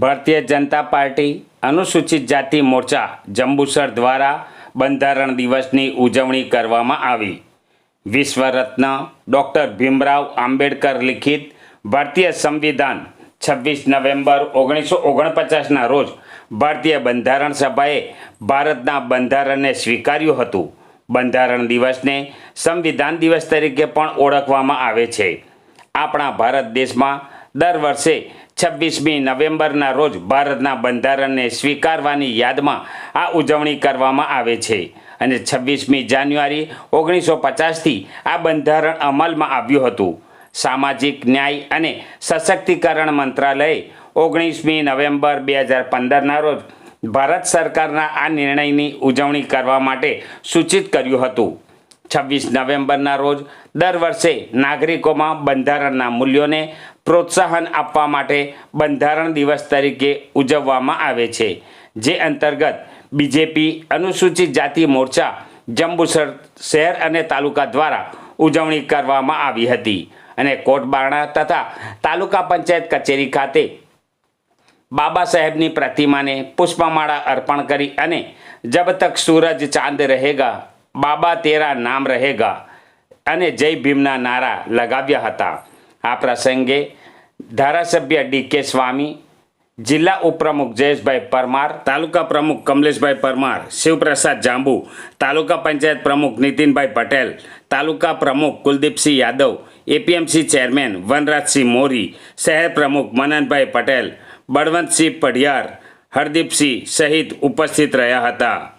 Bharatiya Janata party અનુસૂચિત જાતિ મોરચા જંબુસર દ્વારા બંધારણ દિવસની ઉજવણી કરવામાં આવી। વિશ્વરત્ન ડૉક્ટર ભીમરાવ આંબેડકર લિખિત ભારતીય સંવિધાન 26 નવેમ્બર 1949ના રોજ ભારતીય બંધારણ સભાએ ભારતના બંધારણને સ્વીકાર્યું હતું। બંધારણ દિવસને સંવિધાન દિવસ તરીકે પણ ઓળખવામાં આવે છે। આપણા ભારત દેશમાં દર વર્ષે 26મી નવેમ્બરના રોજ ભારતના બંધારણને સ્વીકારવાની યાદમાં આ ઉજવણી કરવામાં આવે છે અને 26મી જાન્યુઆરી 1950થી આ બંધારણ અમલમાં આવ્યું હતું। સામાજિક ન્યાય અને સશક્તિકરણ મંત્રાલયે 19મી નવેમ્બર 2015ના રોજ ભારત સરકારના આ નિર્ણયની ઉજવણી કરવા માટે સૂચિત કર્યું હતું। 26 નવેમ્બરના રોજ દર વર્ષે નાગરિકોમાં બંધારણના મૂલ્યોને પ્રોત્સાહન આપવા માટે બંધારણ દિવસ તરીકે ઉજવવામાં આવે છે, જે અંતર્ગત બીજેપી અનુસૂચિત જાતિ મોરચા જંબુસર શહેર અને તાલુકા દ્વારા ઉજવણી કરવામાં આવી હતી અને કોટબારણા તથા તાલુકા પંચાયત કચેરી ખાતે બાબા સાહેબની પ્રતિમાને પુષ્પમાળા અર્પણ કરી અને જબ તક સૂરજ ચાંદ રહેગા બાબા તેરા નામ રહેગા અને જય ભીમના નારા લગાવ્યા હતા। આ પ્રસંગે ધારાસભ્ય ડી.કે. સ્વામી, જિલ્લા ઉપપ્રમુખ જયેશભાઈ પરમાર, તાલુકા પ્રમુખ કમલેશભાઈ પરમાર, શિવપ્રસાદ જાંબુ, તાલુકા પંચાયત પ્રમુખ નીતિનભાઈ પટેલ, તાલુકા પ્રમુખ કુલદીપસિંહ યાદવ, એપીએમસી ચેરમેન વનરાજસિંહ મોરી, શહેર પ્રમુખ મનનભાઈ પટેલ, બળવંતસિંહ પઢિયાર, હરદીપસિંહ સહિત ઉપસ્થિત રહ્યા હતા।